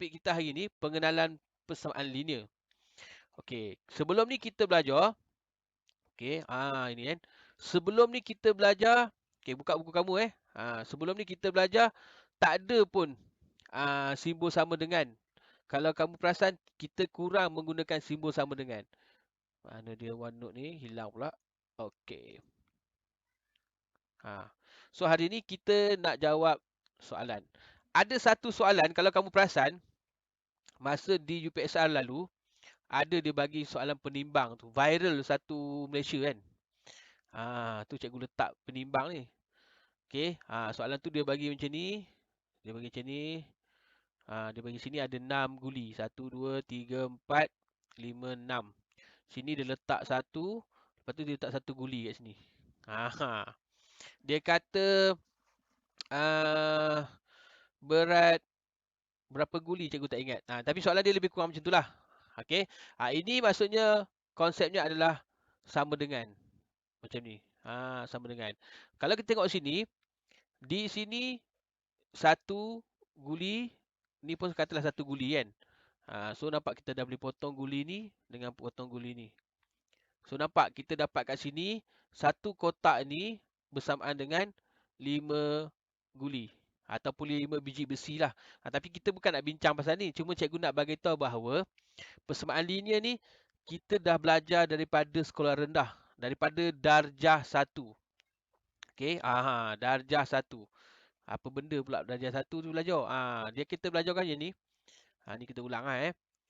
topik kita hari ni pengenalan persamaan linear. Okey, sebelum ni kita belajar, okey, ini kan. Sebelum ni kita belajar, okey, buka buku kamu sebelum ni kita belajar tak ada pun simbol sama dengan. Kalau kamu perasan kita kurang menggunakan simbol sama dengan. Mana dia OneNote ni hilang pula. Okey. So hari ni kita nak jawab soalan. Ada satu soalan kalau kamu perasan masa di UPSR lalu ada dia bagi soalan penimbang tu, viral satu Malaysia kan. Tu cikgu letak penimbang ni. Okey, soalan tu dia bagi macam ni. Dia bagi macam ni. Dia bagi sini ada 6 guli. 1 2 3 4 5 6. Sini dia letak satu, lepas tu dia letak satu guli kat sini. Dia kata berat berapa guli cikgu tak ingat. Tapi soalan dia lebih kurang macam itulah. Okey. Ini maksudnya konsepnya adalah sama dengan macam ni. Sama dengan. Kalau kita tengok sini, di sini satu guli, ni pun katalah satu guli kan. So nampak kita dah boleh potong guli ni dengan potong guli ni. So nampak kita dapat kat sini satu kotak ni bersamaan dengan 5 guli ataupun 5 biji besi lah. Tapi kita bukan nak bincang pasal ni. Cuma cikgu nak bagi tahu bahawa persamaan linear ni kita dah belajar daripada sekolah rendah. Daripada darjah 1. Okey, darjah 1. Apa benda pula darjah 1 tu belajar? Dia kita belajarkan je ni. Ni kita ulang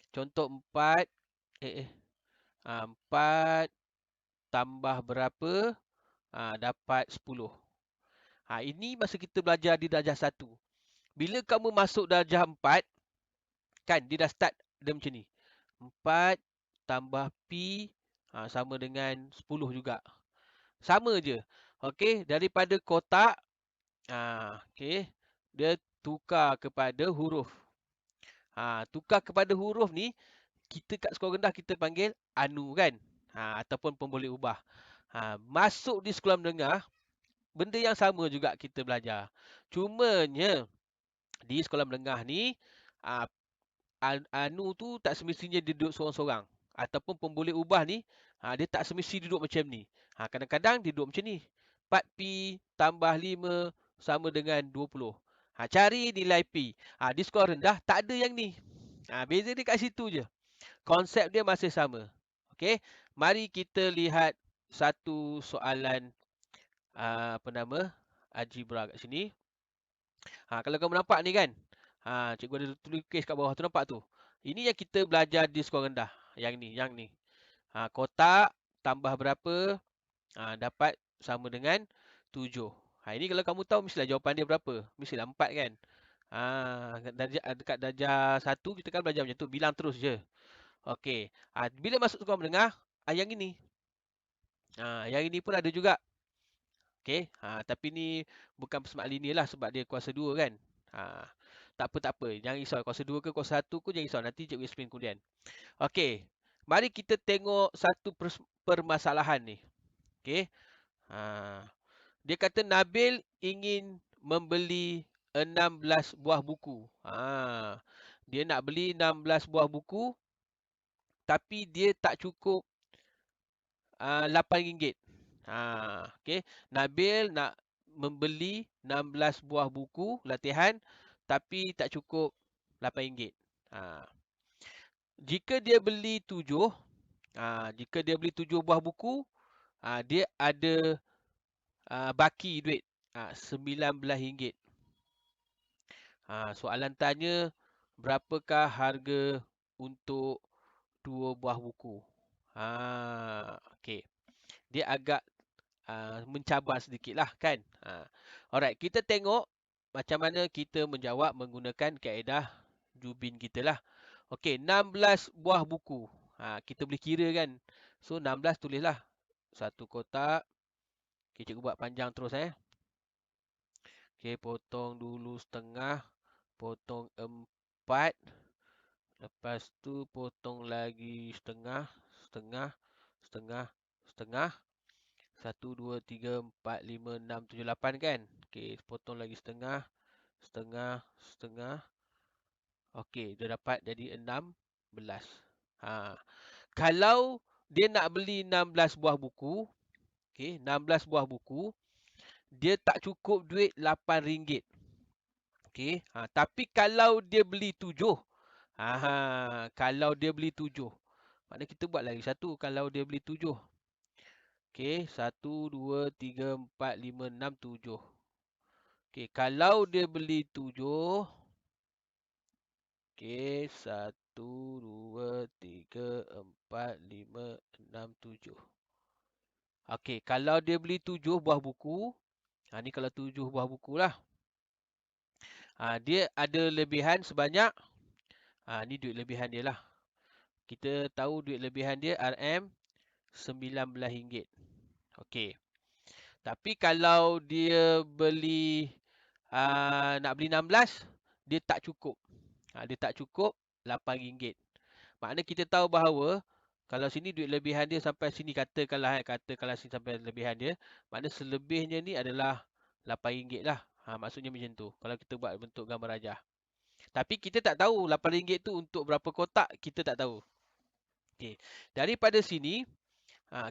Contoh 4 4 tambah berapa? Dapat 10. Ini masa kita belajar di darjah 1. Bila kamu masuk darjah 4, kan dia dah start dia macam ni. 4 tambah pi sama dengan 10 juga. Sama je. Okey, daripada kotak okey, dia tukar kepada huruf. Tukar kepada huruf ni kita kat sekolah rendah kita panggil anu kan. Ataupun pemboleh ubah. Masuk di sekolah menengah benda yang sama juga kita belajar. Cumanya di sekolah menengah ni anu tu tak semestinya dia duduk seorang-seorang. Ataupun pemboleh ubah ni dia tak semesti duduk macam ni. Kadang-kadang dia duduk macam ni. 4pi tambah 5 sama dengan 20. Cari nilai pi. Di sekolah rendah tak ada yang ni. Beza dia kat situ je. Konsep dia masih sama. Okey, mari kita lihat satu soalan algebra kat sini. Kalau kamu nampak ni kan. Cikgu ada tulis kat bawah tu, nampak tu. Ini yang kita belajar di sekolah rendah. Yang ni. Kotak tambah berapa? Dapat sama dengan 7. Ini kalau kamu tahu mestilah jawapan dia berapa? Mestilah 4 kan? Dekat darjah 1 kita kan belajar macam tu. Bilang terus je. Okey. Bila masuk sekolah menengah, yang ini. Yang ini pun ada juga. Okey. Tapi ni bukan persamaan linear lah sebab dia kuasa 2 kan? Tak apa. Jangan risau. Kuasa 2 ke kuasa 1 pun jangan risau. Nanti cikgu explain kemudian. Okey. Mari kita tengok satu permasalahan ni. Okey. Dia kata Nabil ingin membeli 16 buah buku. Dia nak beli 16 buah buku tapi dia tak cukup RM8. Okey. Nabil nak membeli 16 buah buku latihan tapi tak cukup RM8. Jika dia beli 7, buah buku, dia ada baki duit RM19. Soalan tanya berapakah harga untuk 2 buah buku. Okey. Dia agak mencabar sedikit lah kan. Alright, kita tengok macam mana kita menjawab menggunakan kaedah Jubin kita lah. Okey, 16 buah buku. Kita boleh kira kan. So 16 tulislah. Satu kotak. Okay, cikgu buat panjang terus Okey, potong dulu setengah. Potong 4. Lepas tu potong lagi setengah. Setengah. 1, 2, 3, 4, 5, 6, 7, 8 kan. Okey, potong lagi setengah. Okey, dia dapat jadi 16. Ha. Kalau dia nak beli 16 buah buku, okey, 16 buah buku, dia tak cukup duit RM8. Okey, tapi kalau dia beli 7, kalau dia beli 7, maknanya kita buat lagi satu kalau dia beli 7. Okey, 1, 2, 3, 4, 5, 6, 7. Okey, kalau dia beli 7, okey, 1, 2, 3, 4, 5, 6, 7. Okey, kalau dia beli 7 buah buku, ni kalau 7 buah buku lah. Dia ada lebihan sebanyak, ni duit lebihan dia lah. Kita tahu duit lebihan dia RM19. Okey. Tapi kalau dia beli nak beli 16, dia tak cukup. Dia tak cukup RM8. Maknanya kita tahu bahawa kalau sini duit lebihan dia sampai sini katakanlah sini sampai lebihan dia, maknanya selebihnya ni adalah RM8 lah. Maksudnya macam tu. Kalau kita buat bentuk gambar rajah. Tapi kita tak tahu RM8 tu untuk berapa kotak, kita tak tahu. Okey. Daripada sini,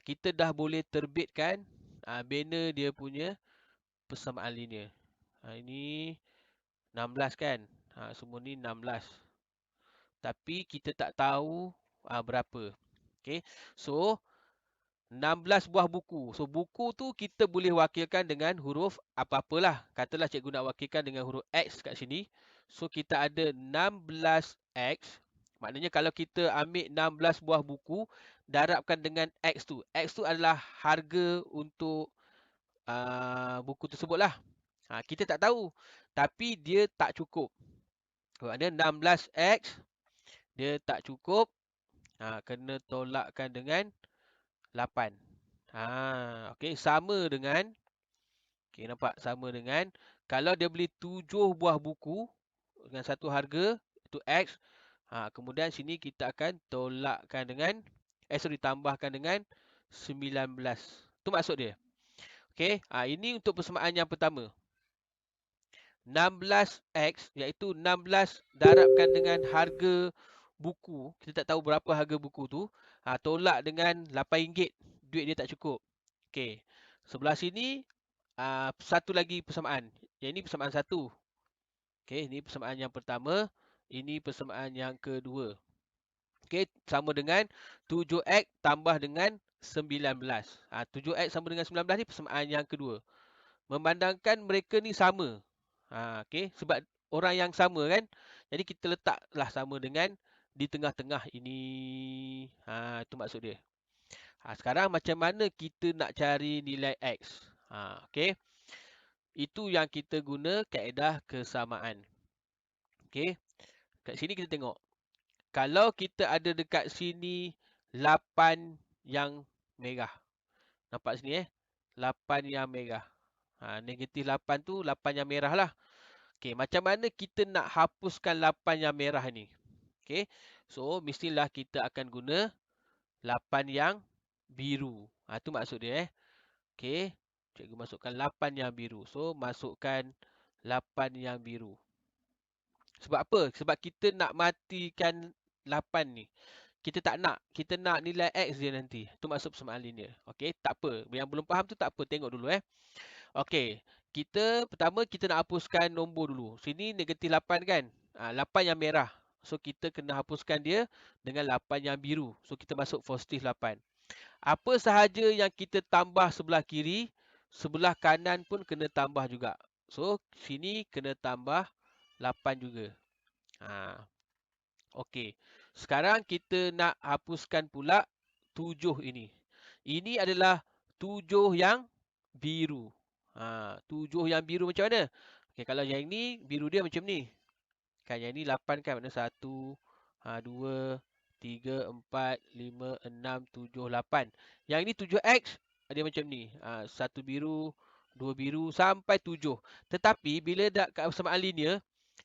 kita dah boleh terbitkan banner dia punya persamaan linear. Ini 16 kan? Semua ni 16. Tapi kita tak tahu berapa. Okey. So, 16 buah buku. So, buku tu kita boleh wakilkan dengan huruf apa-apalah. Katalah cikgu nak wakilkan dengan huruf X kat sini. So, kita ada 16X. Maknanya kalau kita ambil 16 buah buku, darabkan dengan X tu. X tu adalah harga untuk buku tersebut lah. Kita tak tahu. Tapi dia tak cukup. Maknanya 16X, dia tak cukup. Kena tolakkan dengan 8. Okey, sama dengan, okey, nampak sama dengan kalau dia beli 7 buah buku dengan satu harga itu X, kemudian sini kita akan tolakkan dengan tambahkan dengan 19. Tu maksud dia. Okey, ini untuk persamaan yang pertama. 16X iaitu 16 darabkan dengan harga buku. Kita tak tahu berapa harga buku tu. Tolak dengan RM8. Duit dia tak cukup. Okey. Sebelah sini satu lagi persamaan. Yang ini persamaan satu. Okey, ini persamaan yang pertama. Ini persamaan yang kedua. Okey, sama dengan 7X tambah dengan 19. 7X sama dengan 19 ni persamaan yang kedua. Memandangkan mereka ni sama. Okey, sebab orang yang sama kan. Jadi kita letaklah sama dengan di tengah-tengah ini. Itu maksud dia. Sekarang macam mana kita nak cari nilai X? Okey. Itu yang kita guna kaedah kesamaan. Okey. Kat sini kita tengok. Kalau kita ada dekat sini 8 yang merah. Nampak sini 8 yang merah. Negatif 8 tu 8 yang merah lah. Okey, macam mana kita nak hapuskan 8 yang merah ni? Okey. So, mestilah kita akan guna 8 yang biru. Tu maksud dia Okey. Cikgu masukkan 8 yang biru. So, masukkan 8 yang biru. Sebab apa? Sebab kita nak matikan 8 ni. Kita tak nak. Kita nak nilai X dia nanti. Itu maksud persamaan linear. Okey, tak apa. Yang belum faham tu tak apa. Tengok dulu Okey. Pertama kita nak hapuskan nombor dulu. Sini negatif 8 kan? 8 yang merah. So, kita kena hapuskan dia dengan 8 yang biru. So, kita masuk positif 8. Apa sahaja yang kita tambah sebelah kiri, sebelah kanan pun kena tambah juga. So, sini kena tambah 8 juga. Okey. Sekarang kita nak hapuskan pula 7 ini. Ini adalah 7 yang biru. 7 yang biru macam mana? Okey, kalau yang ini biru dia macam ni. Kan yang ini 8 kan, maknanya 1, 2, 3, 4, 5, 6, 7, 8. Yang ini 7X, dia macam ni. 1 biru, 2 biru sampai 7. Tetapi bila dah kat persamaan linear,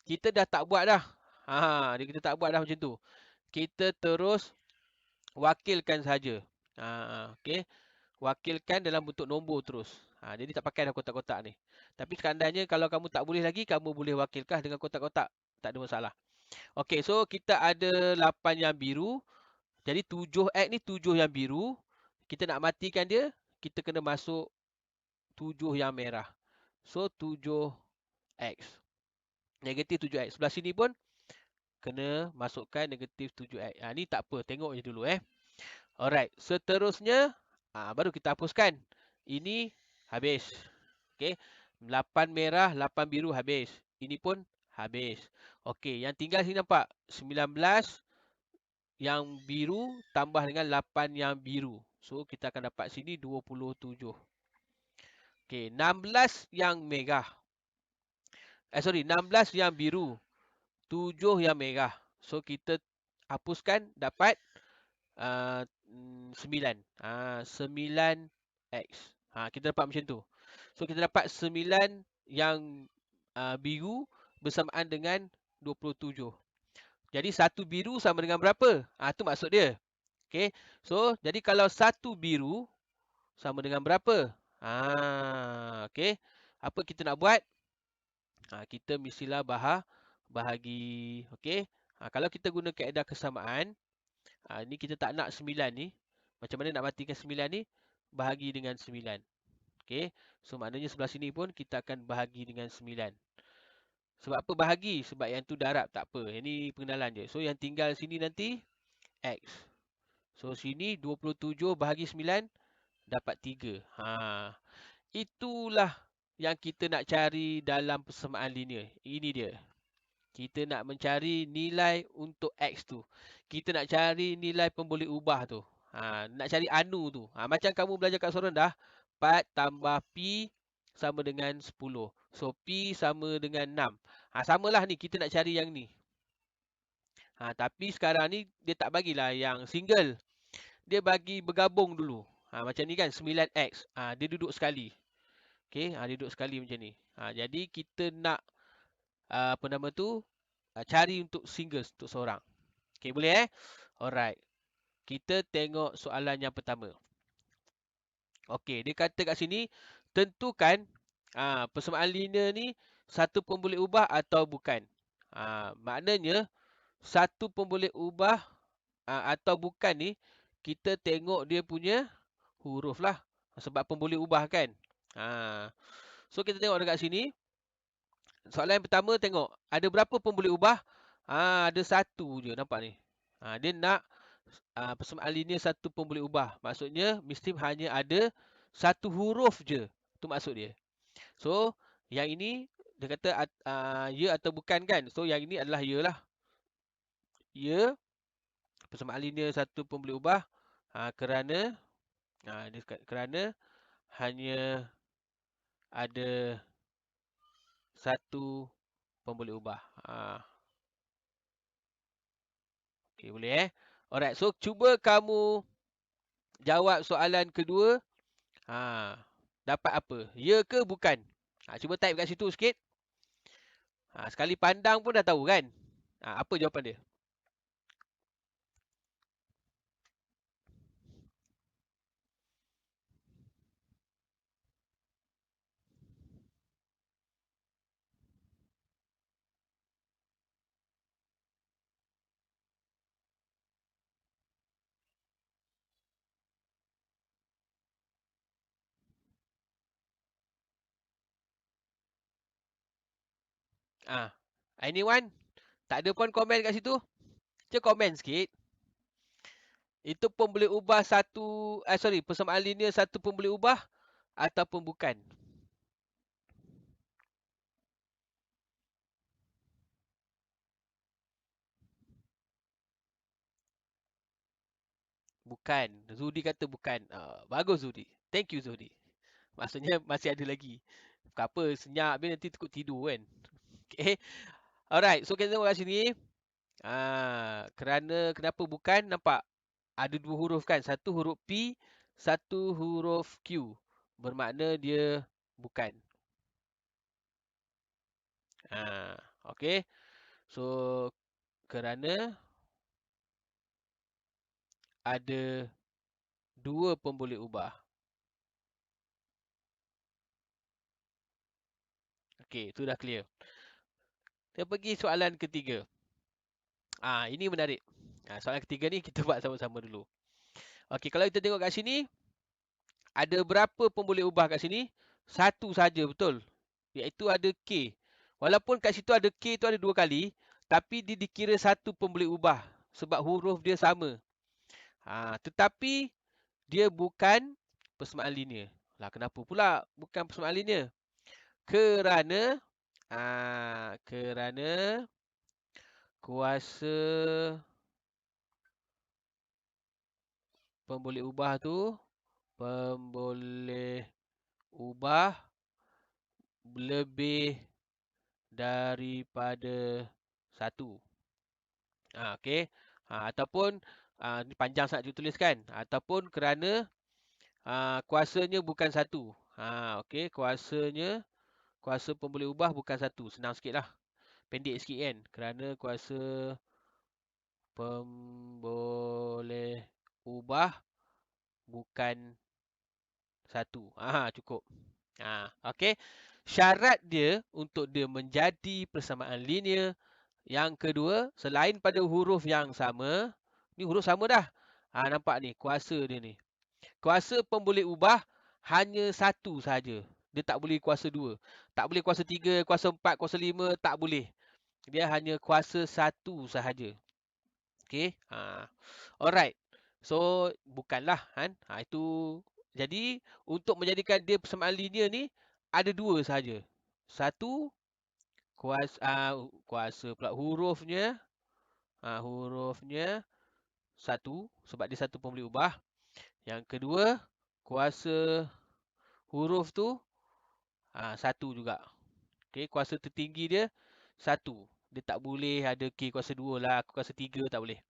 kita dah tak buat dah. Kita tak buat dah macam tu. Kita terus wakilkan saja. Okey. Wakilkan dalam bentuk nombor terus. Jadi tak pakai dah kotak-kotak ni. Tapi sekandainya kalau kamu tak boleh lagi, kamu boleh wakilkan dengan kotak-kotak. Tak ada masalah. Okey, so kita ada 8 yang biru. Jadi 7X ni 7 yang biru. Kita nak matikan dia, kita kena masuk 7 yang merah. So 7X. Negatif 7X. Sebelah sini pun kena masukkan negatif 7X. Ni tak apa, tengok je dulu Alright, seterusnya baru kita hapuskan. Ini habis. Okey. 8 merah, 8 biru habis. Ini pun habis. Okey, yang tinggal sini nampak 19 yang biru tambah dengan 8 yang biru. So kita akan dapat sini 27. Okey, 16 yang merah. 16 yang biru, 7 yang merah. So kita hapuskan dapat 9. 9x. Kita dapat macam tu. So kita dapat 9 yang biru bersamaan dengan 27. Jadi satu biru sama dengan berapa? Tu maksud dia. Okey. So jadi kalau satu biru sama dengan berapa? Okey. Apa kita nak buat? Kita mestilah bahagi. Okey. Kalau kita guna kaedah kesamaan, ni kita tak nak 9 ni. Macam mana nak matikan 9 ni? Bahagi dengan 9. Okey. So maknanya sebelah sini pun kita akan bahagi dengan 9. Sebab apa bahagi? Sebab yang tu darab, tak apa. Yang ni pengenalan je. So yang tinggal sini nanti X. So sini 27 bahagi 9 dapat 3. Itulah yang kita nak cari dalam persamaan linear. Ini dia. Kita nak mencari nilai untuk X tu. Kita nak cari nilai pemboleh ubah tu. Nak cari anu tu. Macam kamu belajar kat soran dah. 4 tambah P sama dengan 10. So P sama dengan 6. Samalah ni. Kita nak cari yang ni. Tapi sekarang ni dia tak bagilah yang single. Dia bagi bergabung dulu. Macam ni kan 9X. Dia duduk sekali. Okay. Dia duduk sekali macam ni. Jadi kita nak apa nama tu? Cari untuk single untuk seorang. Okay, boleh Alright. Kita tengok soalan yang pertama. Okay, dia kata kat sini, tentukan persamaan linear ni satu pun boleh ubah atau bukan. Maknanya, satu pun boleh ubah atau bukan ni, kita tengok dia punya huruf lah. Sebab pun boleh ubah kan. So, kita tengok dekat sini. Soalan yang pertama tengok. Ada berapa pun boleh ubah? Ada satu je nampak ni. Dia nak persamaan linear satu pun boleh ubah. Maksudnya mesti hanya ada satu huruf je. Itu maksud dia. So yang ini dia kata ya atau bukan kan. So yang ini adalah ya lah. Ya. Persamaan linear satu pun boleh ubah. Kerana kerana hanya ada satu pun boleh ubah. Okay, boleh Alright, so cuba kamu jawab soalan kedua. Dapat apa? Ya ke bukan? Cuba type kat situ sikit. Sekali pandang pun dah tahu kan? Apa jawapan dia? Anyone? Tak ada pun komen kat situ? Cuba komen sikit. Itu pun boleh ubah satu, persamaan linear satu pun boleh ubah ataupun bukan. Bukan. Zudi kata bukan. Bagus Zudi. Thank you Zudi. Maksudnya masih ada lagi. Apa senyap dia nanti takut tidur kan. Okay. Alright. So kita tengok kat sini. Kerana kenapa bukan? Nampak? Ada dua huruf kan? Satu huruf P. Satu huruf Q. Bermakna dia bukan. Okay. So kerana ada dua pun boleh ubah. Okay, itu dah clear. Kita pergi soalan ketiga. Ini menarik. Soalan ketiga ni kita buat sama-sama dulu. Okey, kalau kita tengok kat sini, ada berapa pemboleh ubah kat sini? Satu saja, betul. Iaitu ada K. Walaupun kat situ ada K tu ada 2 kali, tapi dia dikira satu pemboleh ubah sebab huruf dia sama. Tetapi dia bukan persamaan linear. Lah kenapa pula bukan persamaan linear? Kerana kerana kuasa pemboleh ubah lebih daripada satu. Okey. Ataupun ni panjang sangat dia tuliskan. Ataupun kerana kuasanya bukan satu. Okey, kuasa pemboleh ubah bukan satu. Senang sikitlah. Pendek sikit kan. Kerana kuasa pemboleh ubah bukan satu. Cukup. Okey. Syarat dia untuk dia menjadi persamaan linear yang kedua, selain pada huruf yang sama, ni huruf sama dah. Nampak ni, kuasa dia ni. Kuasa pemboleh ubah hanya satu saja. Dia tak boleh kuasa dua. Tak boleh kuasa tiga, kuasa empat, kuasa lima, tak boleh. Dia hanya kuasa satu sahaja. Okey. Alright. So, bukanlah kan. Itu. Jadi, untuk menjadikan dia persamaan linear ni, ada dua sahaja. Satu, kuasa pula hurufnya satu sebab dia satu pemboleh ubah. Yang kedua, kuasa huruf tu satu juga. Okey, kuasa tertinggi dia satu. Dia tak boleh ada K kuasa 2 lah, kuasa 3 tak boleh.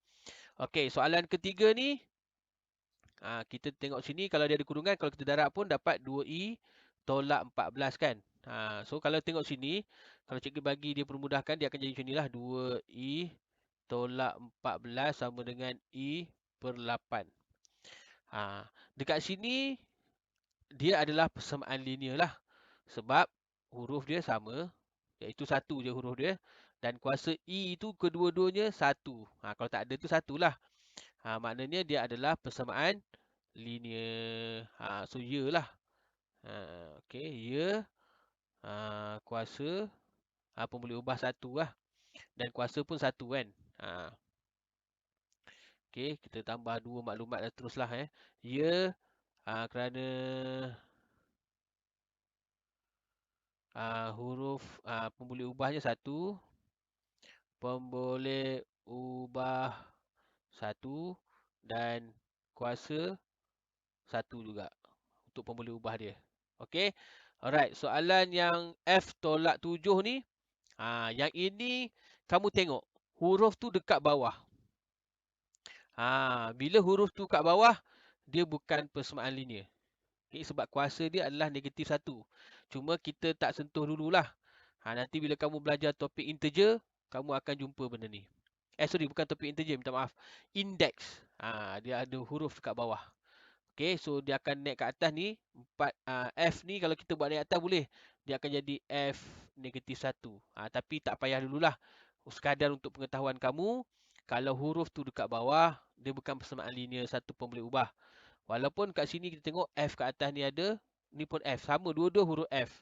Okey, soalan ketiga ni kita tengok sini kalau dia ada kurungan, kalau kita darab pun dapat 2i tolak 14 kan. So kalau tengok sini, kalau cikgu bagi dia permudahkan, dia akan jadi macam inilah. 2i tolak 14 sama dengan i per 8. Dekat sini, dia adalah persamaan linear lah. Sebab huruf dia sama, iaitu satu je huruf dia. Dan kuasa i itu kedua-duanya satu. Kalau tak ada tu satulah. Maknanya dia adalah persamaan linear. So, ya lah. Okey, ya. Kuasa pemboleh ubah satu lah. Dan kuasa pun satu kan. Okey, kita tambah dua maklumat dan teruslah. Ya, kerana huruf pemboleh ubahnya satu. Pemboleh ubah satu. Dan kuasa satu juga untuk pemboleh ubah dia. Okey. Alright, soalan yang F tolak 7 ni. Yang ini kamu tengok. Huruf tu dekat bawah. Bila huruf tu kat bawah, dia bukan persamaan linear. Okay, sebab kuasa dia adalah negatif satu. Cuma kita tak sentuh dululah. Nanti bila kamu belajar topik integer, kamu akan jumpa benda ni. Sorry, bukan topik integer, minta maaf. Index. Dia ada huruf dekat bawah. Okay, so dia akan naik ke atas ni. F ni kalau kita buat naik atas boleh. Dia akan jadi F negatif 1. Tapi tak payah dululah. Sekadar untuk pengetahuan kamu, kalau huruf tu dekat bawah, dia bukan persamaan linear satu pun boleh ubah. Walaupun kat sini kita tengok F kat atas ni ada, ni pun F. Sama, dua-dua huruf F.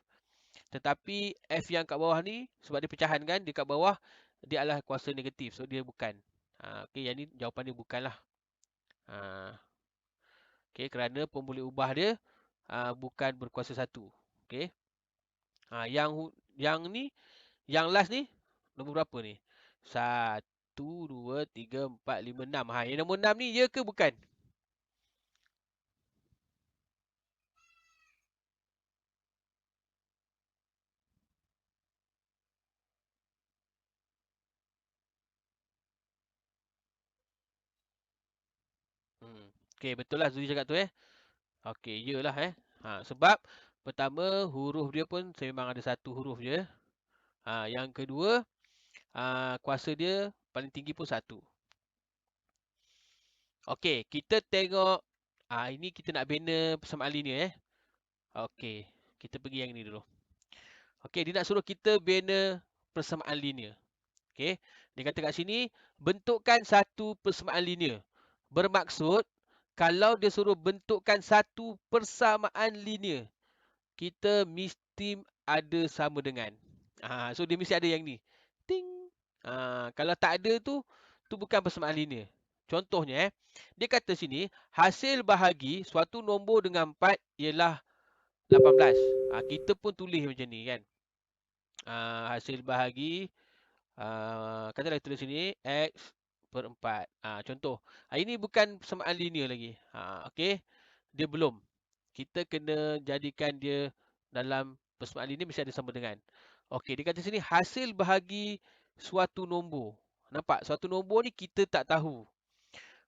Tetapi F yang kat bawah ni, sebab dia pecahan kan, dia kat bawah, dia adalah kuasa negatif. So, dia bukan. Okay, yang ni jawapan dia bukanlah. Okay, kerana pemboleh ubah dia bukan berkuasa satu. Okay. Yang ni, yang last ni, nombor berapa ni? 1, 2, 3, 4, 5, 6. Yang nombor 6 ni, ya ke bukan? Okay, betul lah Zuri cakap tu Okay, iyalah sebab pertama huruf dia pun memang ada satu huruf je. Yang kedua, kuasa dia paling tinggi pun satu. Okey, kita tengok. Ini kita nak bina persamaan linear Okey, kita pergi yang ni dulu. Okey, dia nak suruh kita bina persamaan linear. Okey. Dia kata kat sini, bentukkan satu persamaan linear. Bermaksud, kalau dia suruh bentukkan satu persamaan linear, kita mesti ada sama dengan. So dia mesti ada yang ni. Ting. Kalau tak ada tu bukan persamaan linear. Contohnya, dia kata sini, hasil bahagi suatu nombor dengan 4 ialah 18. Kita pun tulis macam ni kan. Hasil bahagi, katalah tulis sini, X per 4. Contoh. Ini bukan persamaan linear lagi. Okey. Dia belum. Kita kena jadikan dia dalam persamaan linear mesti ada sama dengan. Okey, dia kata sini hasil bahagi suatu nombor. Nampak? Suatu nombor ni kita tak tahu.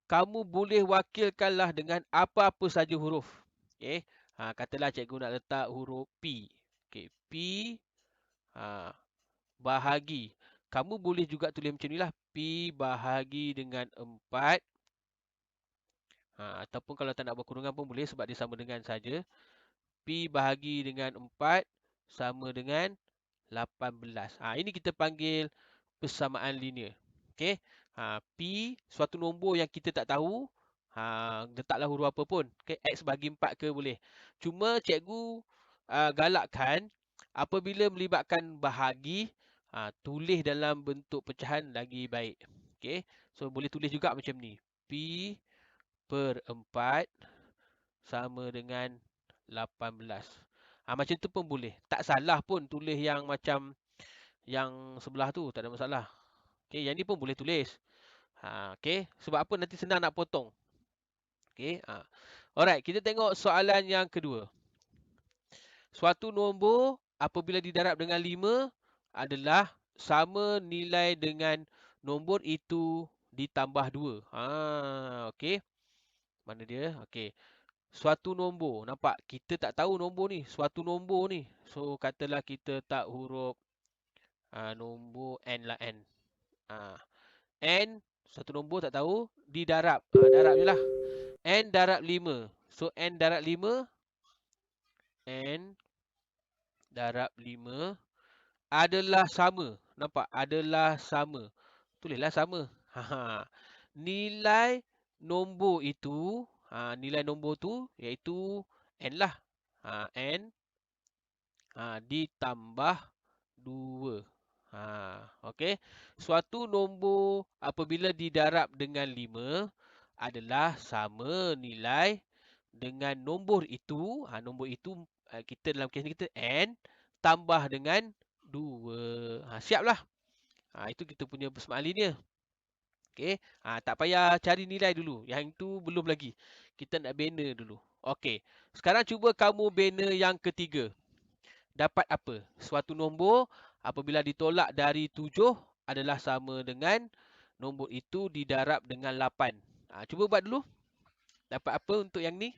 Kamu boleh wakilkanlah dengan apa-apa saja huruf. Okey. Katalah cikgu nak letak huruf P. Okey, P bahagi. Kamu boleh juga tulis macam ni lah. P bahagi dengan 4. Ataupun kalau tak nak buat kurungan pun boleh sebab dia sama dengan saja. P bahagi dengan 4 sama dengan 18. Ini kita panggil persamaan linear. Okey. P suatu nombor yang kita tak tahu. Letaklah huruf apa pun. Okay. X bagi 4 ke boleh. Cuma cikgu galakkan apabila melibatkan bahagi, tulis dalam bentuk pecahan lagi baik. Okey. So boleh tulis juga macam ni. P per 4 sama dengan 18. Macam tu pun boleh. Tak salah pun tulis yang macam yang sebelah tu, tak ada masalah. Okey, yang ni pun boleh tulis. Okey, sebab apa nanti senang nak potong. Okey, alright, kita tengok soalan yang kedua. Suatu nombor apabila didarab dengan 5 adalah sama nilai dengan nombor itu ditambah 2. Okey. Mana dia? Okey. Suatu nombor. Nampak? Kita tak tahu nombor ni. Suatu nombor ni. So, katalah kita tak huruf nombor N lah N. N, satu nombor tak tahu. Didarab. Darab je lah. N darab 5. So, N darab 5. N darab 5 adalah sama. Nampak? Adalah sama. Tulislah sama. Nilai nombor itu, nilai nombor tu iaitu N lah. N ditambah 2. Okey. Suatu nombor apabila didarab dengan 5 adalah sama nilai dengan nombor itu. Nombor itu kita dalam kes ni kita N tambah dengan 2. Siaplah. Itu kita punya persamaan linear. Okey. Tak payah cari nilai dulu. Yang itu belum lagi. Kita nak bina dulu. Okey. Sekarang cuba kamu bina yang ketiga. Dapat apa? Suatu nombor apabila ditolak dari 7 adalah sama dengan nombor itu didarab dengan 8. Cuba buat dulu. Dapat apa untuk yang ni?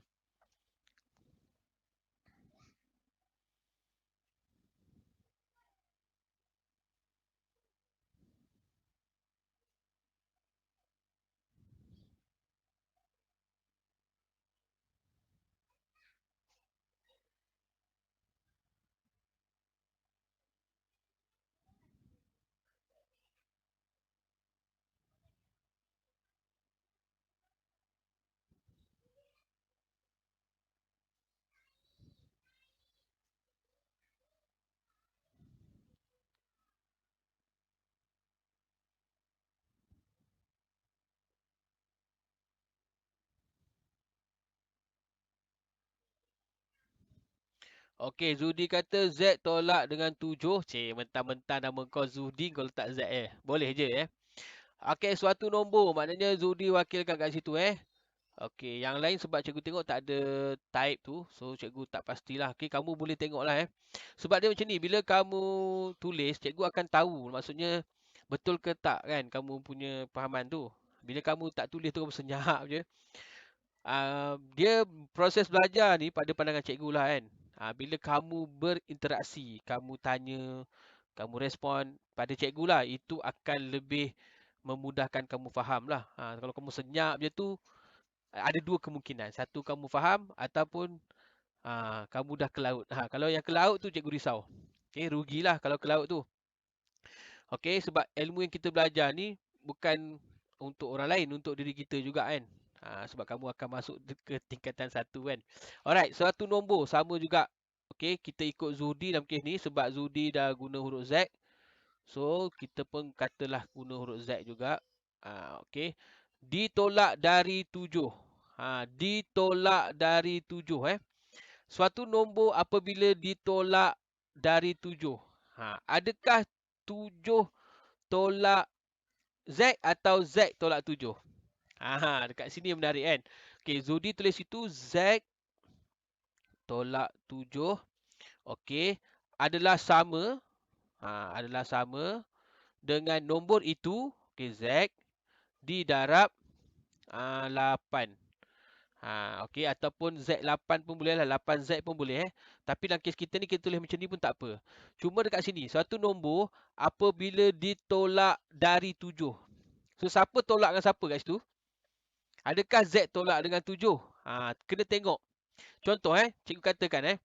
Okey, Zudi kata Z tolak dengan 7. Mentang-mentang nama kau Zudi, kau letak Z Boleh je Okey, suatu nombor. Maknanya Zudi wakilkan kat situ Okey, yang lain sebab cikgu tengok tak ada type tu. So, cikgu tak pastilah. Okey, kamu boleh tengoklah Sebab dia macam ni, bila kamu tulis, cikgu akan tahu. Maksudnya, betul ke tak kan kamu punya fahaman tu. Bila kamu tak tulis tu, kamu senyap je. Dia proses belajar ni pada pandangan cikgu lah kan. Bila kamu berinteraksi, kamu tanya, kamu respon pada cikgu lah, itu akan lebih memudahkan kamu faham lah. Kalau kamu senyap je tu, ada dua kemungkinan. Satu, kamu faham ataupun kamu dah ke laut. Kalau yang ke laut tu cikgu risau. Okay, rugilah kalau ke laut tu. Okey, sebab ilmu yang kita belajar ni bukan untuk orang lain, untuk diri kita juga kan. Sebab kamu akan masuk ke tingkatan 1 kan. Alright, satu nombor sama juga. Okey, kita ikut Zuhdi dalam kes ni sebab Zuhdi dah guna huruf Z. So, kita pun katalah guna huruf Z juga. Okey. Ditolak dari 7. Ditolak dari 7 Suatu nombor apabila ditolak dari 7. Adakah 7 tolak Z atau Z tolak 7? Dekat sini yang menarik kan. Okey, Zudi tulis situ Z tolak 7. Okey, adalah sama. Adalah sama dengan nombor itu. Okey, Z didarab 8. Okey, ataupun Z8 pun boleh lah. 8Z pun boleh Tapi dalam kes kita ni, kita tulis macam ni pun tak apa. Cuma dekat sini, suatu nombor apabila ditolak dari 7. So, siapa tolak dengan siapa kat situ? Adakah Z tolak dengan 7? Kena tengok. Contoh cikgu katakan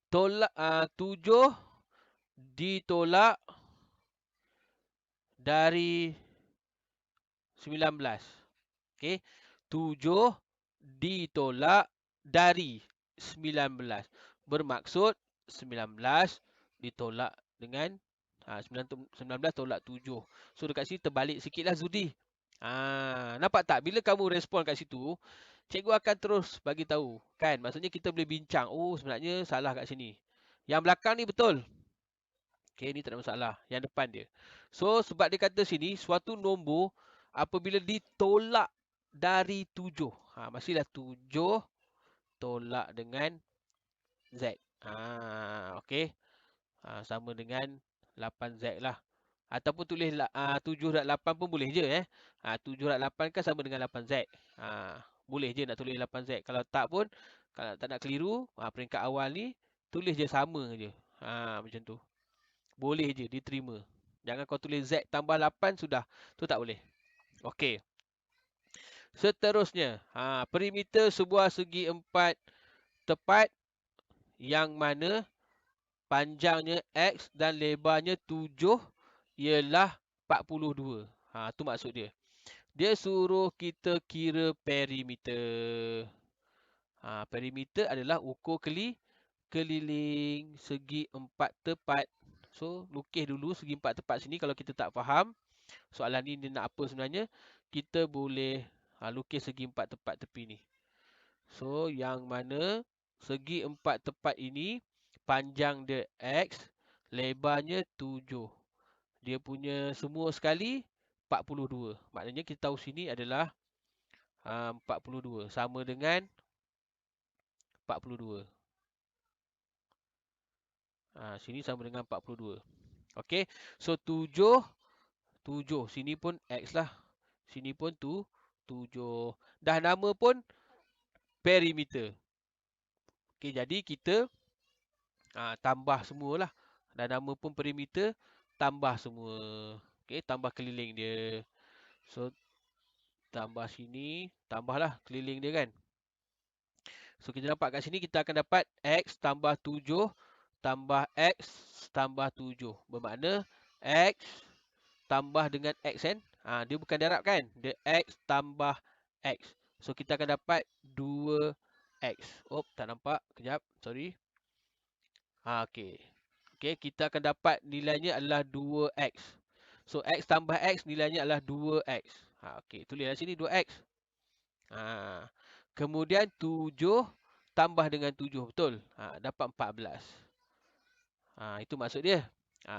tolak 7 ditolak dari 19. Okey. 7 ditolak dari 19. Bermaksud 19 ditolak dengan 19 tolak 7. So dekat sini terbalik sikitlah Zudi. Nampak tak? Bila kamu respon kat situ, cikgu akan terus bagi tahu, kan? Maksudnya kita boleh bincang. Oh, sebenarnya salah kat sini. Yang belakang ni betul. Okey, ni tak ada masalah. Yang depan dia. So, sebab dia kata sini, suatu nombor apabila ditolak dari 7. Mestilah 7 tolak dengan Z. Okey. Sama dengan 8Z lah. Ataupun tulis 7/8 pun boleh je 7/8 kan sama dengan 8Z. Boleh je nak tulis 8Z. Kalau tak pun, kalau tak nak keliru, peringkat awal ni tulis je sama je. Macam tu. Boleh je diterima. Jangan kau tulis Z tambah 8 sudah. Tu tak boleh. Okey. Seterusnya, perimeter sebuah segi empat tepat yang mana panjangnya X dan lebarnya 7 ialah 42. Tu maksud dia. Dia suruh kita kira perimeter. Perimeter adalah ukur keliling segi empat tepat. So, lukis dulu segi empat tepat sini. Kalau kita tak faham soalan ni dia nak apa sebenarnya, kita boleh lukis segi empat tepat tepi ni. So, yang mana segi empat tepat ini panjang dia X, lebarnya 7. Dia punya semua sekali 42. Maknanya kita tahu sini adalah 42. Sama dengan 42. Sini sama dengan 42. Okey. So 7. Sini pun X lah. Sini pun 7. Dah nama pun perimeter. Okey, jadi kita tambah semualah. Dah nama pun perimeter, tambah semua. Okey, tambah keliling dia. So tambah sini, tambahlah keliling dia kan. So kita dapat kat sini, kita akan dapat X tambah 7 tambah X tambah 7. Bermakna X tambah dengan X kan. Dia bukan darab kan. Dia X tambah X. So kita akan dapat 2X. Tak nampak. Kejap. Sorry. Okey. Okey, kita akan dapat nilainya adalah 2X. So X tambah X nilainya adalah 2X. Okey, tulislah sini 2X. Kemudian 7 tambah dengan 7. Betul? Dapat 14. Itu maksud dia.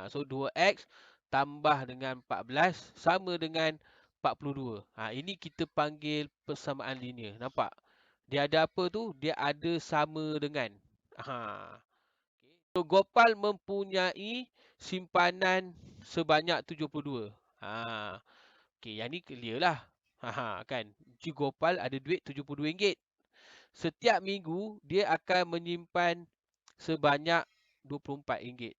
So 2X tambah dengan 14 sama dengan 42. Ini kita panggil persamaan linear. Nampak? Dia ada apa tu? Dia ada sama dengan. So Gopal mempunyai simpanan sebanyak 72. Okey, yang ni clear lah. Kan? Gopal ada duit RM72. Setiap minggu dia akan menyimpan sebanyak RM24.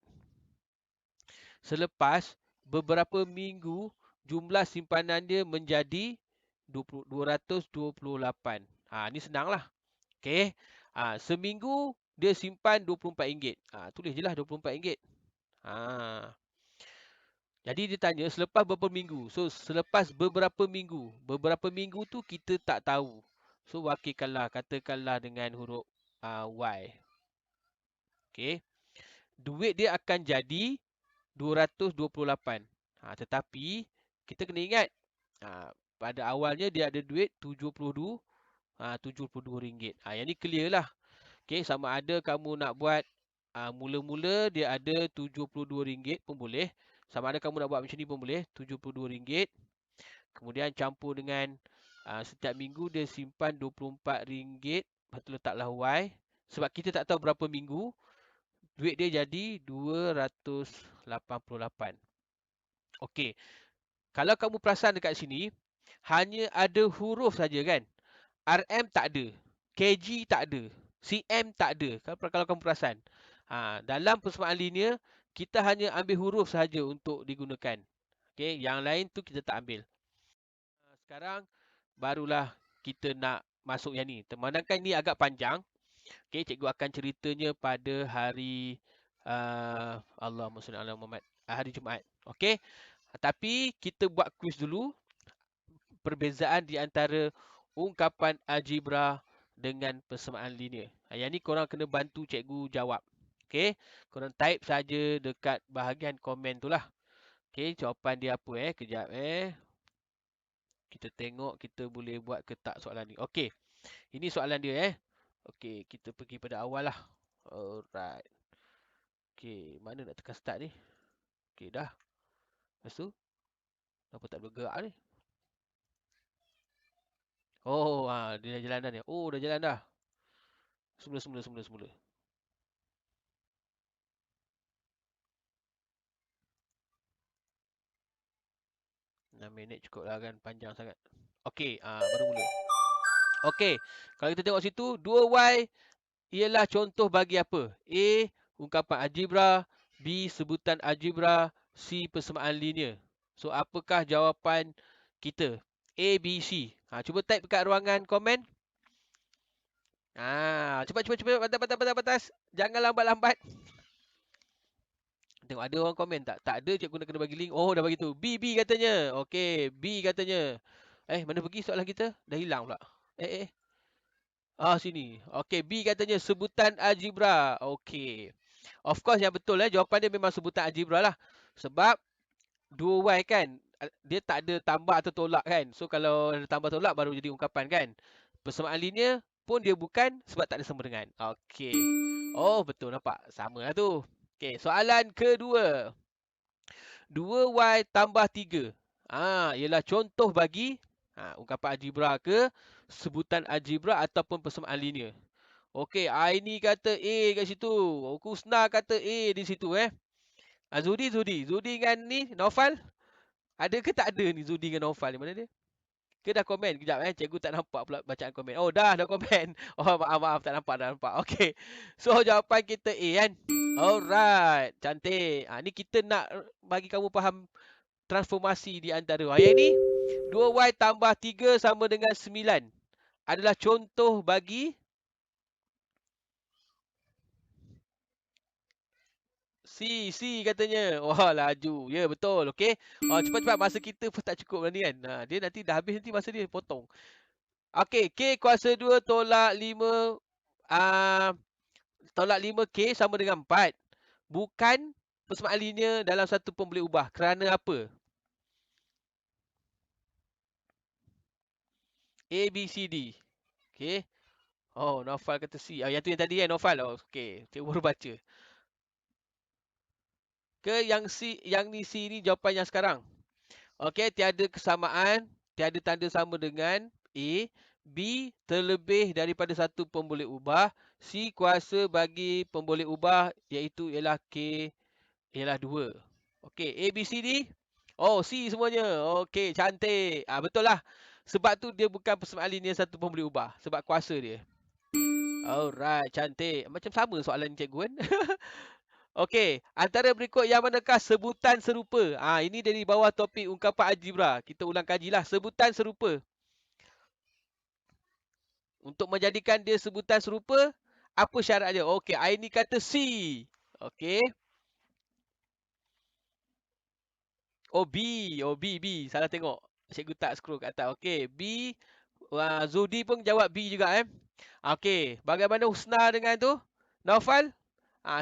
Selepas beberapa minggu, jumlah simpanan dia menjadi 228. Ni senanglah. Okey. Seminggu dia simpan RM24. Tulis je lah RM24. Jadi dia tanya selepas berapa minggu. So selepas beberapa minggu. Beberapa minggu tu kita tak tahu. So wakilkanlah, katakanlah dengan huruf Y. Okey. Duit dia akan jadi 228. Tetapi kita kena ingat pada awalnya dia ada duit 72 RM72. Yang ni clear lah. Okey, sama ada kamu nak buat mula-mula dia ada RM72 pun boleh. Sama ada kamu nak buat macam ni pun boleh, RM72. Kemudian campur dengan setiap minggu dia simpan RM24. Lepas tu letaklah Y. Sebab kita tak tahu berapa minggu, duit dia jadi 288. Okey. Kalau kamu perasan dekat sini, hanya ada huruf saja kan? RM tak ada. KG tak ada. CM tak ada. Kalau kamu perasan. Dalam persamaan linear, kita hanya ambil huruf saja untuk digunakan. Okey, yang lain tu kita tak ambil. Sekarang barulah kita nak masuk yang ni. Memandangkan ni agak panjang. Okey, cikgu akan ceritanya pada hari Allahumma salli ala Muhammad. Hari Jumaat. Okey. Tapi kita buat quiz dulu. Perbezaan di antara ungkapan algebra dengan persamaan linear. Yang ni korang kena bantu cikgu jawab. Okey. Korang type saja dekat bahagian komen tu lah. Okey, jawapan dia apa Kejap Kita tengok kita boleh buat ke tak soalan ni. Okey. Ini soalan dia Okey, kita pergi pada awal lah. Alright. Okey, mana nak tekan start ni? Okey, dah. Lepas tu, kenapa tak bergerak ni? Oh, dia dah jalan dah ni. Oh, dah jalan dah. Semula. 6 minit cukup lah kan, panjang sangat. Okey, baru mula. Okey, kalau kita tengok situ, 2Y ialah contoh bagi apa? A, ungkapan algebra, B, sebutan algebra, C, persamaan linear. So, apakah jawapan kita? A, B, C. Cuba type dekat ruangan komen. Cepat. Batas. Jangan lambat-lambat. Tengok ada orang komen tak? Tak ada, cikgu kena bagi link. Oh, dah bagi tu. B katanya. Okey, B katanya. Mana pergi soalan kita? Dah hilang pula. Sini. Okey, B katanya sebutan algebra. Okey. Of course yang betul jawapan dia memang sebutan algebra lah. Sebab 2Y kan, dia tak ada tambah atau tolak kan. So kalau ada tambah tolak baru jadi ungkapan kan. Persamaan linear pun dia bukan sebab tak ada sama dengan. Okey. Oh, betul nampak. Sama lah tu. Okey, soalan kedua. 2Y tambah 3. Ialah contoh bagi ungkapan algebra ke sebutan algebra ataupun persamaan linear. Okey, Aini kata A kat situ. Kusna kata A di situ Zudi dengan ni Naufal. Ada ke tak ada ni Zudi dengan Naufal ni? Mana dia? Ke dah komen? Kejap cikgu tak nampak pula bacaan komen. Oh, dah komen. Oh, maaf tak nampak. Okey. So jawapan kita A kan. Alright, cantik. Ni kita nak bagi kamu faham transformasi di antara. Yang ni 2Y tambah 3 sama dengan 9. Adalah contoh bagi C katanya. Wah, laju. Ya, betul. Okey. Cepat-cepat masa kita pun tak cukup ni kan. Dia nanti dah habis nanti masa dia potong. Okey, K kuasa 2 tolak 5 tolak 5K sama dengan 4. Bukan persamaan linear dalam satu pun boleh ubah. Kerana apa? A, B, C, D. Okey. Oh, Naufal kata C. Yang tu yang tadi Naufal. Okey. Cikgu baru baca. Ke yang C, yang ni C ni jawapan yang sekarang. Okey, tiada kesamaan, tiada tanda sama dengan A, B terlebih daripada satu pun boleh ubah, C kuasa bagi pun boleh ubah iaitu ialah K ialah 2. Okey, A, B, C, D. Oh, C semuanya. Okey, cantik. Betul lah. Sebab tu dia bukan persamaan linear satu pun boleh ubah. Sebab kuasa dia. Alright, cantik. Macam sama soalan cikgu kan. Okey, antara berikut yang manakah sebutan serupa? Ini dari bawah topik ungkapan algebra. Kita ulang kajilah. Sebutan serupa. Untuk menjadikan dia sebutan serupa, apa syarat dia? Okey, Aini kata C. Okey. Oh, B. Oh, B, B. Salah tengok. Cikgu tak scroll kat atas. Okey, B. Zudi pun jawab B juga Okey, bagaimana Husna dengan tu? Naufal?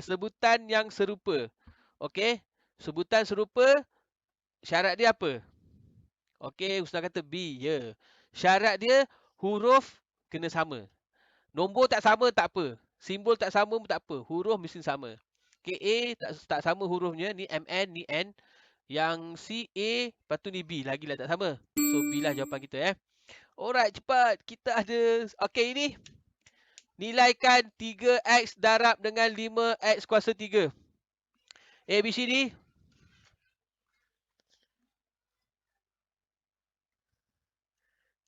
Sebutan yang serupa. Okey, sebutan serupa, syarat dia apa? Okey, Husna kata B, ya. Syarat dia huruf kena sama. Nombor tak sama tak apa. Simbol tak sama pun tak apa. Huruf mesti sama. Okey, A tak sama hurufnya. Ni MN, ni N. Yang C A, lepas tu ni B. Lagilah tak sama. So B lah jawapan kita Alright, cepat. Kita ada. Okey, ini. Nilaikan 3x darab dengan 5x kuasa 3. A, B, C, D.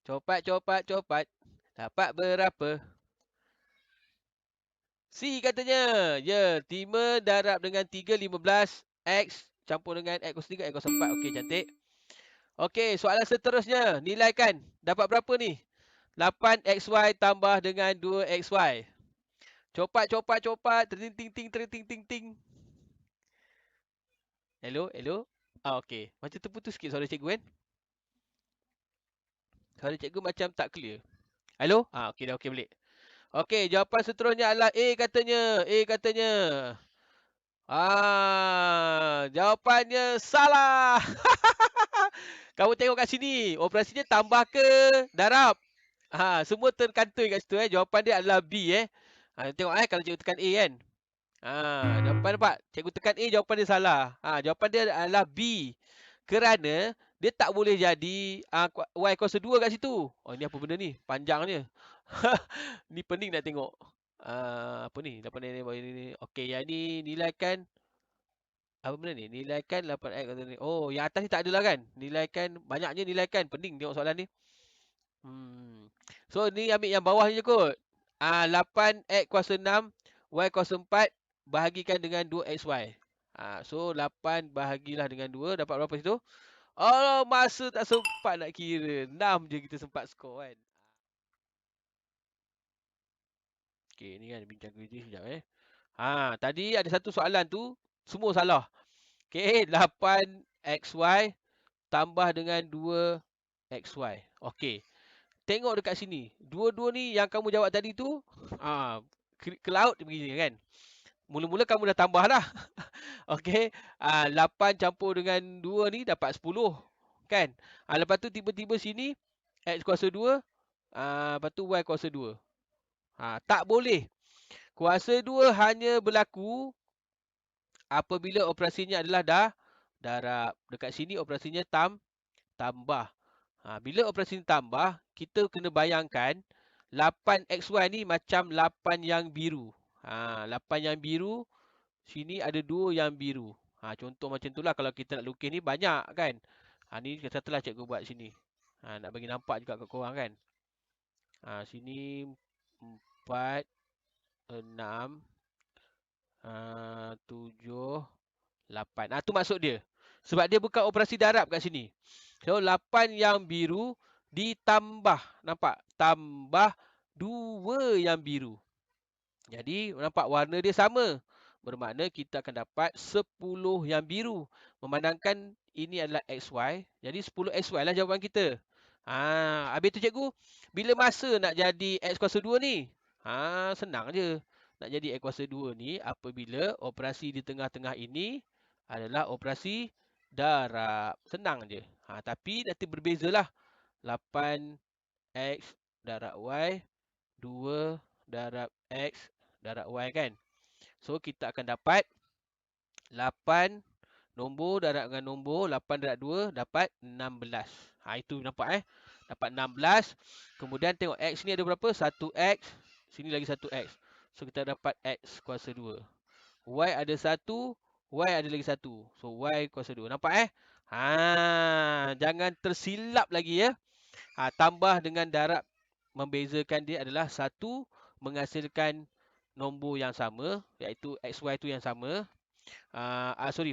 Copat, copat, copat. Dapat berapa? C katanya. Ya, 5 darab dengan 3, 15. X campur dengan X kuasa 3, X kuasa 4. Okey, cantik. Okey, soalan seterusnya. Nilaikan. Dapat berapa ni? 8xy tambah dengan 2xy. Copat, copat, copat. Ting, ting, ting, ting, ting, ting, ting. Hello, hello. Okey. Macam terputus sikit suara cikgu kan? Suara cikgu macam tak clear. Hello? Okey dah, okey balik. Okey, jawapan seterusnya adalah A katanya. A katanya. Jawapannya salah. Kamu tengok kat sini. Operasinya tambah ke darab? Semua terkantoi kat situ Jawapan dia adalah B tengok kalau cikgu tekan A kan. Jawapan nampak. Cikgu tekan A, jawapan dia salah. Jawapan dia adalah B. Kerana dia tak boleh jadi Y kuasa 2 kat situ. Oh, ni apa benda ni? Panjangnya. Ni pening nak tengok. Apa ni? 8 ni. Okey, yang ni nilaikan apa benda ni? Nilaikan 8x kuasa ni. Oh, yang atas ni tak adalah kan? Nilaikan banyaknya nilaikan. Pening tengok soalan ni. So ni ambil yang bawah je kot. 8x kuasa 6 y kuasa 4 bahagikan dengan 2xy. So 8 bahagilah dengan 2 dapat berapa situ? Oh, masa tak sempat nak kira. 6 je kita sempat skor kan. Okey, ni kan bincang kerja sekejap tadi ada satu soalan tu semua salah. Okey, 8xy tambah dengan 2xy. Okey. Tengok dekat sini. Dua-dua ni yang kamu jawab tadi tu ke laut begini kan. Mula-mula kamu dah tambah dah. Okey. 8 campur dengan 2 ni dapat 10. Kan? Lepas tu tiba-tiba sini X kuasa 2. Lepas tu Y kuasa 2. Tak boleh. Kuasa 2 hanya berlaku apabila operasinya adalah darab. Dekat sini operasinya tambah. Bila operasi tambah, kita kena bayangkan 8xy ni macam 8 yang biru. 8 yang biru, sini ada 2 yang biru. Contoh macam itulah kalau kita nak lukis ni banyak kan. Ni satulah cikgu buat sini. Nak bagi nampak juga kat korang kan. Sini 4, 6, 7, 8. Tu maksud dia. Sebab dia bukan operasi darab kat sini. So 8 yang biru ditambah. Nampak? Tambah 2 yang biru. Jadi nampak warna dia sama. Bermakna kita akan dapat 10 yang biru. Memandangkan ini adalah XY. Jadi 10 XY lah jawapan kita. Habis tu cikgu. Bila masa nak jadi X kuasa 2 ni? Senang je. Nak jadi X kuasa 2 ni apabila operasi di tengah-tengah ini adalah operasi darab. Senang je. Tapi nanti berbezalah. 8x darab y. 2 darab x darab y kan. So kita akan dapat 8 nombor darab dengan nombor. 8 darab 2 dapat 16. Itu nampak Dapat 16. Kemudian tengok x ni ada berapa? 1x. Sini lagi 1x. So kita dapat x kuasa 2. Y ada 1. Y ada lagi 1. So y kuasa 2. Nampak jangan tersilap lagi tambah dengan darab membezakan dia adalah 1 menghasilkan nombor yang sama, iaitu XY tu yang sama.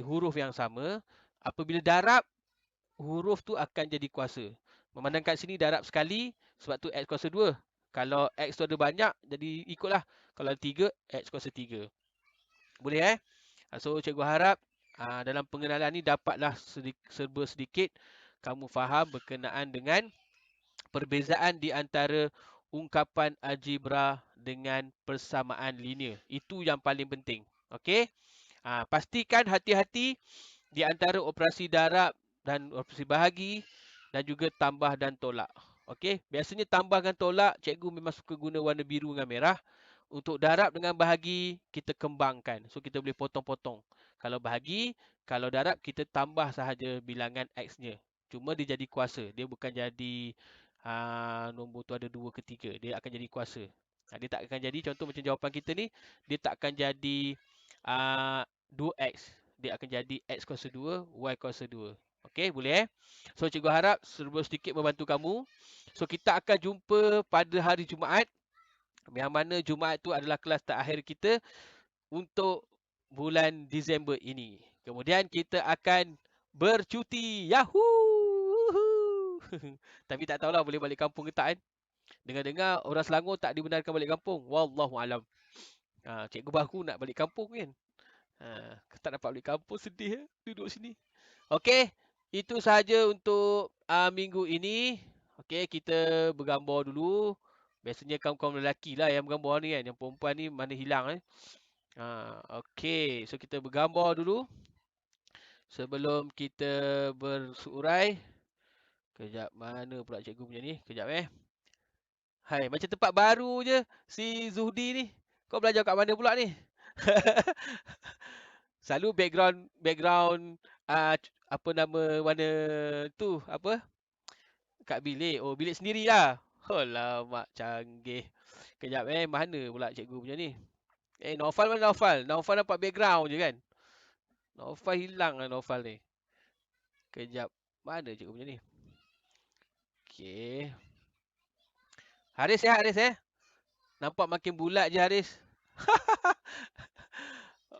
Huruf yang sama. Apabila darab, huruf tu akan jadi kuasa. Memandangkan sini darab sekali, sebab tu X kuasa 2. Kalau X tu ada banyak, jadi ikutlah. Kalau ada 3, X kuasa 3. Boleh So cikgu harap dalam pengenalan ni dapatlah serba sedikit kamu faham berkenaan dengan perbezaan di antara ungkapan algebra dengan persamaan linear. Itu yang paling penting. Okey? Pastikan hati-hati di antara operasi darab dan operasi bahagi dan juga tambah dan tolak. Okey, biasanya tambah dan tolak cikgu memang suka guna warna biru dengan merah. Untuk darab dengan bahagi kita kembangkan. So kita boleh potong-potong. Kalau bahagi, kalau darab kita tambah sahaja bilangan x-nya. Cuma dia jadi kuasa. Dia bukan jadi nombor tu ada 2 ke 3. Dia akan jadi kuasa. Dia tak akan jadi, contoh macam jawapan kita ni, dia tak akan jadi 2x. Dia akan jadi x kuasa 2, y kuasa 2. Okey, boleh So cikgu harap serba sedikit membantu kamu. So kita akan jumpa pada hari Jumaat. Yang mana Jumaat tu adalah kelas terakhir kita untuk bulan Disember ini. Kemudian kita akan bercuti. Yahoo! Tapi tak tahulah boleh balik kampung ke tak kan. Dengar-dengar orang Selangor tak dibenarkan balik kampung. Wallahualam. Cikgu baru nak balik kampung kan. Tak dapat balik kampung, sedih duduk sini. Okey, itu sahaja untuk minggu ini. Okey, kita bergambar dulu. Biasanya kaum-kaum lelaki lah yang bergambar ni kan. Yang perempuan ni mana hilang Okey, so kita bergambar dulu. Sebelum kita bersurai. Kejap, mana pula cikgu punya ni? Kejap Hai, macam tempat baru je si Zuhdi ni. Kau belajar kat mana pula ni? Selalu background apa nama warna tu apa? Kat bilik. Oh, bilik sendirilah. Alamak, canggih. Kejap mana pula cikgu punya ni? Naufal mana Naufal? Naufal nampak background je kan? Naufal hilang lah Naufal ni. Kejap. Mana cikgu punya ni? Okey. Haris Haris Nampak makin bulat je Haris.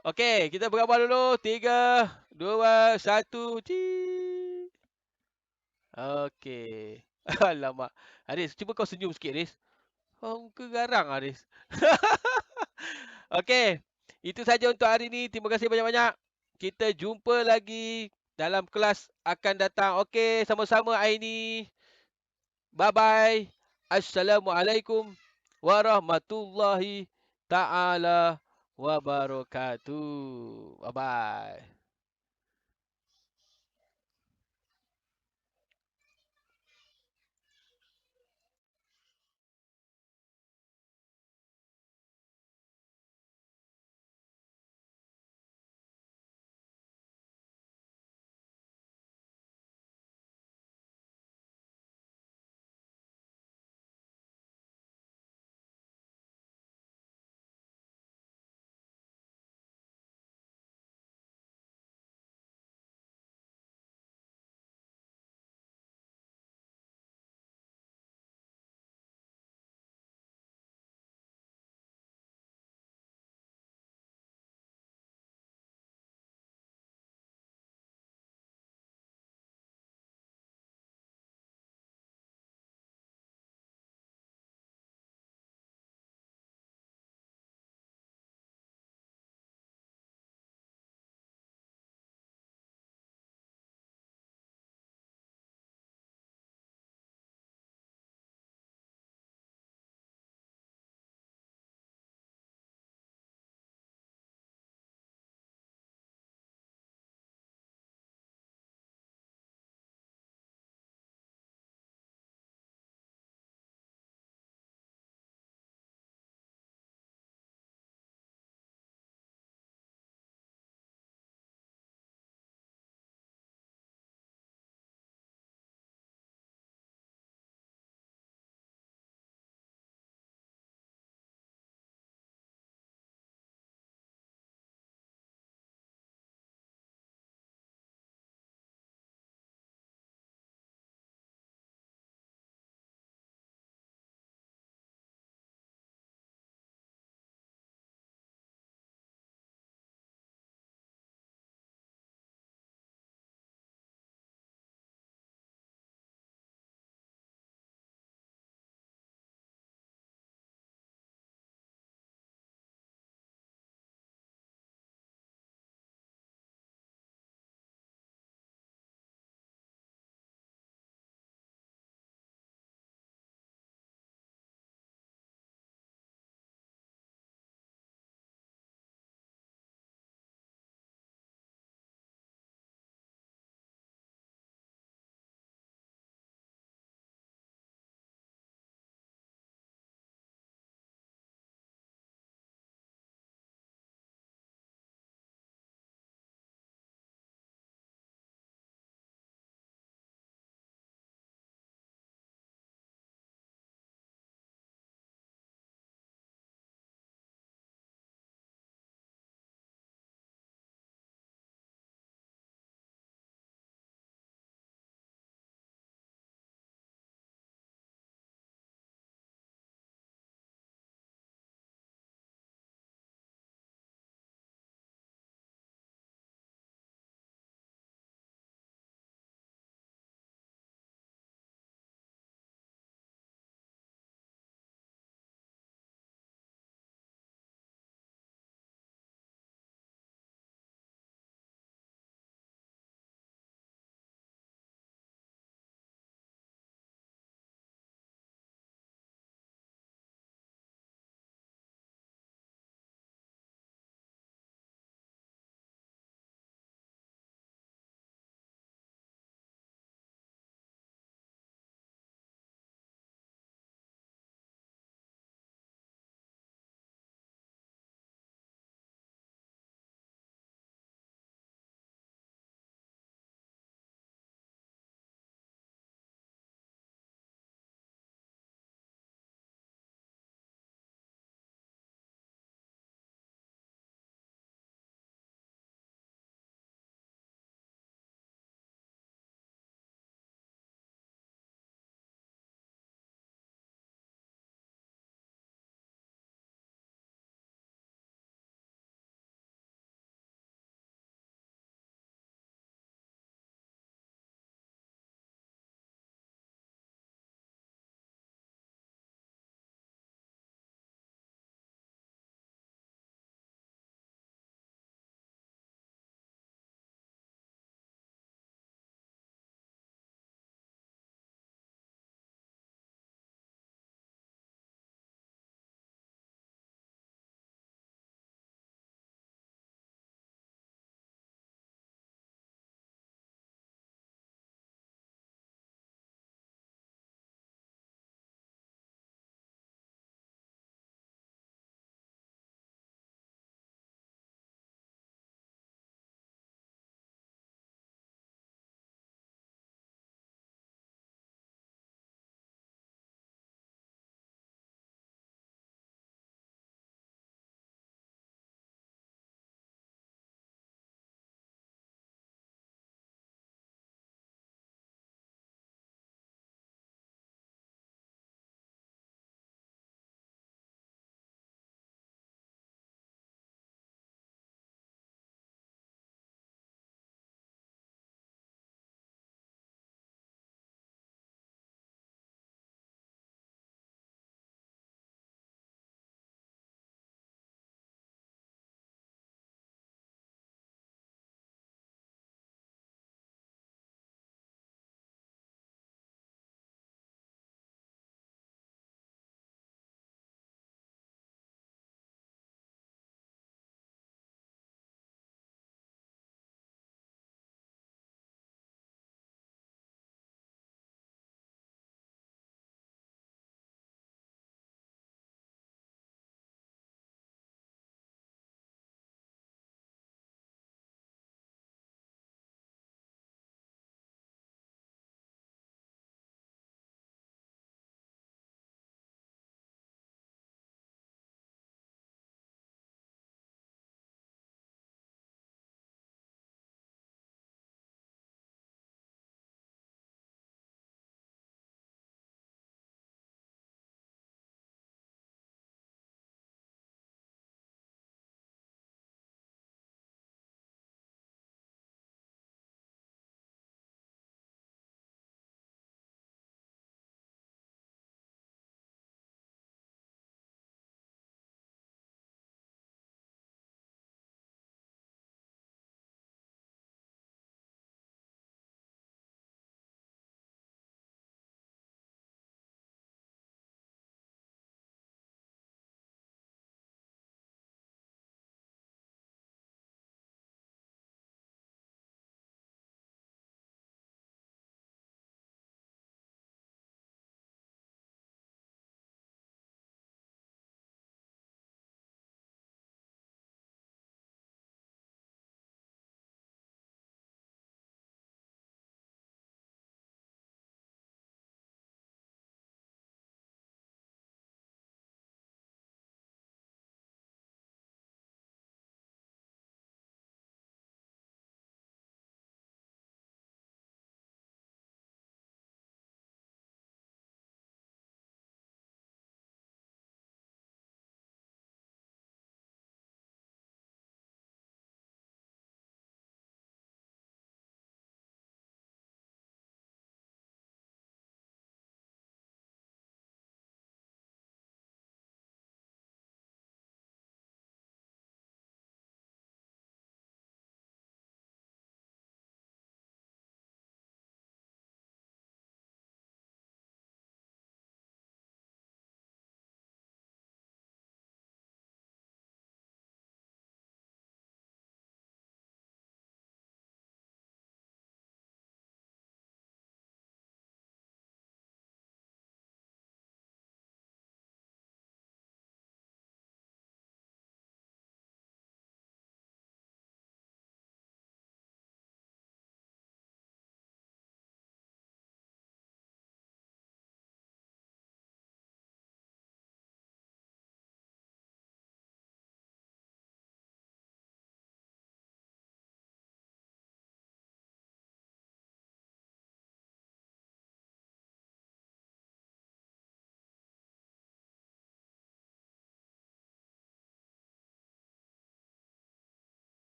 Okey, kita bergambar dulu. 3, 2, 1. Okey. Alamak. Haris, cuba kau senyum sikit Haris. Oh, muka garang Haris. Okey. Itu saja untuk hari ini. Terima kasih banyak-banyak. Kita jumpa lagi dalam kelas akan datang. Okey, sama-sama Aini. Bye-bye. Assalamualaikum warahmatullahi ta'ala wabarakatuh. Bye-bye.